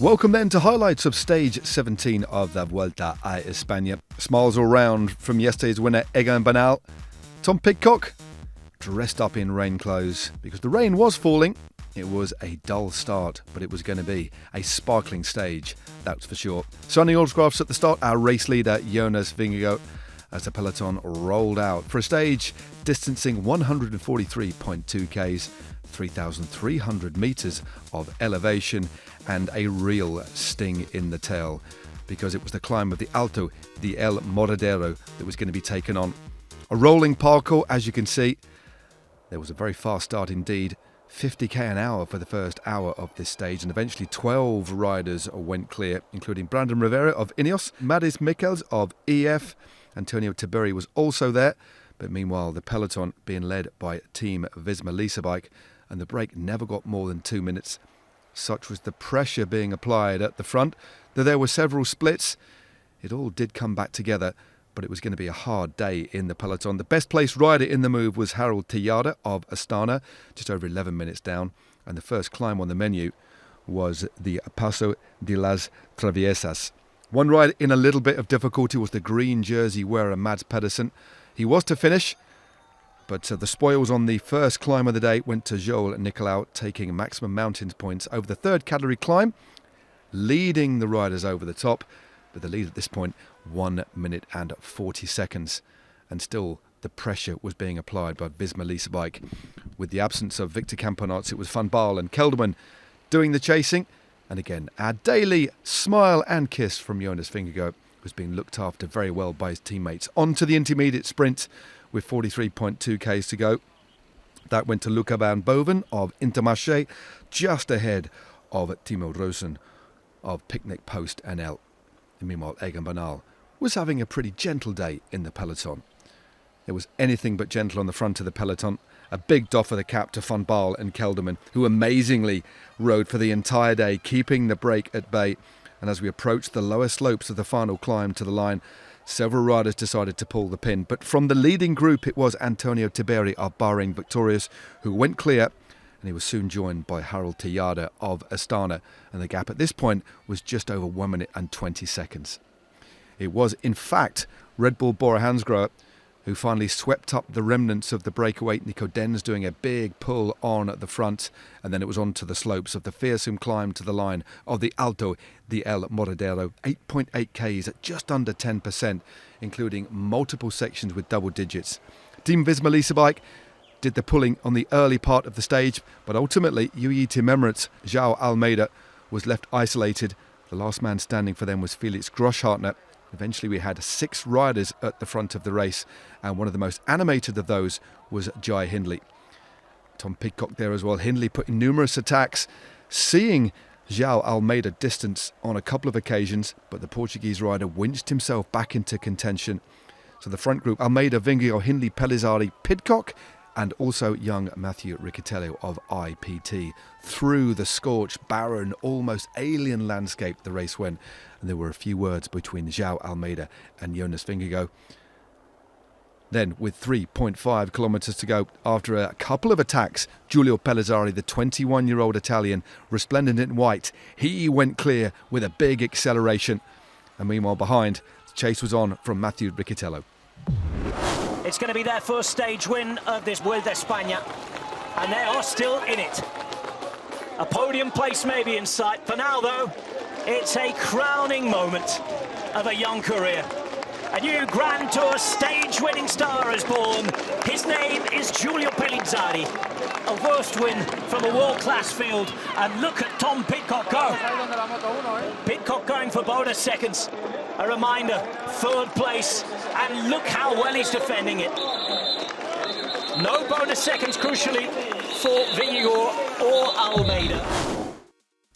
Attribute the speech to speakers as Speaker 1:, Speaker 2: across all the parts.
Speaker 1: Welcome then to highlights of stage 17 of the Vuelta A Espana. Smiles all round from yesterday's winner Egan Bernal. Tom Pidcock dressed up in rain clothes because the rain was falling. It was a dull start, but it was going to be a sparkling stage, that's for sure. Signing autographs at the start, our race leader Jonas Vingegaard, as the peloton rolled out for a stage distancing 143.2 k's, 3,300 metres of elevation, and a real sting in the tail because it was the climb of the Alto di El Morredero that was going to be taken on. A rolling parkour, as you can see. There was a very fast start indeed, 50k an hour for the first hour of this stage, and eventually 12 riders went clear, including Brandon Rivera of Ineos, Madis Mikkels of EF, Antonio Tiberi was also there, but meanwhile the peloton being led by Team Visma Leasebike, and the break never got more than 2 minutes. Such was the pressure being applied at the front that there were several splits. It all did come back together, but it was going to be a hard day in the peloton. The best placed rider in the move was Harold Tejada of Astana, just over 11 minutes down, and the first climb on the menu was the Paso de las Traviesas. One rider in a little bit of difficulty was the green jersey wearer Mads Pedersen. He was to finish, but the spoils on the first climb of the day went to Joel Nicolau, taking maximum mountains points over the third category climb, leading the riders over the top. But the lead at this point, 1 minute and 40 seconds. And still the pressure was being applied by Visma Leasebike. With the absence of Victor Campenaerts, it was Van Baarle and Kelderman doing the chasing. And again, our daily smile and kiss from Jonas Vingegaard was being looked after very well by his teammates. On to the intermediate sprint with 43.2 k's to go. That went to Luca van Boven of Intermarché, just ahead of Timo Rosen of Picnic Post NL. And meanwhile, Egan Bernal was having a pretty gentle day in the peloton. It was anything but gentle on the front of the peloton. A big doff of the cap to Van Baarle and Kelderman, who amazingly rode for the entire day, keeping the break at bay. And as we approached the lower slopes of the final climb to the line, several riders decided to pull the pin. But from the leading group, it was Antonio Tiberi of Bahrain Victorious who went clear, and he was soon joined by Harold Tejada of Astana, and the gap at this point was just over 1 minute and 20 seconds. It was, in fact, Red Bull Bora Hansgrohe who finally swept up the remnants of the breakaway. Nico Denz doing a big pull on at the front, and then it was on to the slopes of the fearsome climb to the line of the Alto di El Morredero, 8.8 k's at just under 10%, including multiple sections with double digits. Team Visma Leasebike did the pulling on the early part of the stage, but ultimately UAE Team Emirates João Almeida was left isolated. The last man standing for them was Felix Grosshartner. Eventually we had 6 riders at the front of the race, and one of the most animated of those was Jai Hindley. Tom Pidcock there as well. Hindley putting numerous attacks, seeing João Almeida distance on a couple of occasions, but the Portuguese rider winched himself back into contention. So the front group, Almeida, Vingegaard, Hindley, Pellizzari, Pidcock, and also young Matthew Riccitello of IPT. Through the scorched, barren, almost alien landscape the race went, and there were a few words between João Almeida and Jonas Vingegaard. Then, with 3.5 kilometres to go, after a couple of attacks, Giulio Pellizzari, the 21-year-old Italian, resplendent in white, he went clear with a big acceleration. And meanwhile behind, the chase was on from Matthew Riccitello.
Speaker 2: It's going to be their first stage win of this Vuelta A Espana, and they are still in it. A podium place may be in sight. For now, though, it's a crowning moment of a young career. A new Grand Tour stage-winning star is born. His name is Giulio Pellizzari. A first win from a world-class field. And look at Tom Pidcock go. Pidcock going for bonus seconds. A reminder, third place, and look how well he's defending it. No bonus seconds, crucially, for Vingegaard or Almeida.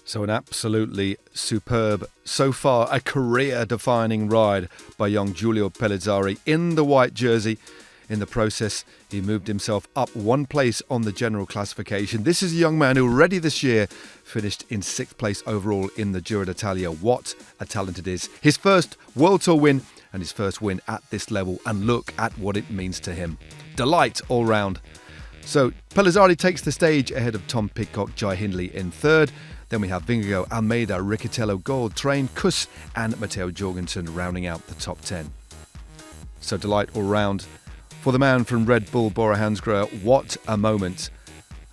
Speaker 1: So an absolutely superb, so far a career-defining ride by young Giulio Pellizzari in the white jersey. In the process, he moved himself up 1 place on the general classification. This is a young man who already this year finished in 6th place overall in the Giro D'Italia. What a talent it is. His first World Tour win and his first win at this level, and look at what it means to him. Delight all round. So Pellizzari takes the stage ahead of Tom Pidcock, Jai Hindley in third. Then we have Vingegaard, Almeida, Riccitello, Gold, Train, Kuss and Matteo Jorgensen rounding out the top 10. So delight all round for the man from Red Bull, Bora Hansgrohe. What a moment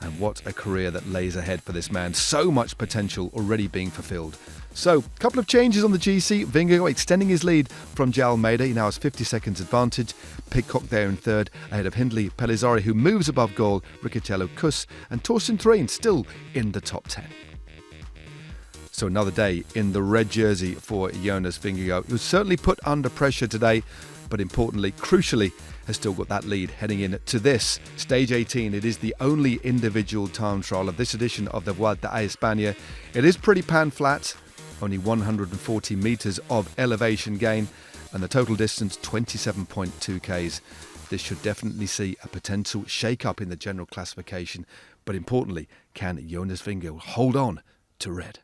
Speaker 1: and what a career that lays ahead for this man. So much potential already being fulfilled. So, a couple of changes on the GC. Vingegaard extending his lead from Jai Almeida. He now has 50 seconds advantage. Pidcock there in third, ahead of Hindley, Pellizzari, who moves above Goal, Riccitello, Kuss, and Torsten Threin still in the top 10. So another day in the red jersey for Jonas Vingegaard, who was certainly put under pressure today, but importantly, crucially, has still got that lead heading in to this stage 18. It is the only individual time trial of this edition of the Vuelta A Espana. It is pretty pan flat, only 140 metres of elevation gain, and the total distance 27.2 k's. This should definitely see a potential shake-up in the general classification, but importantly, can Jonas Vingegaard hold on to red?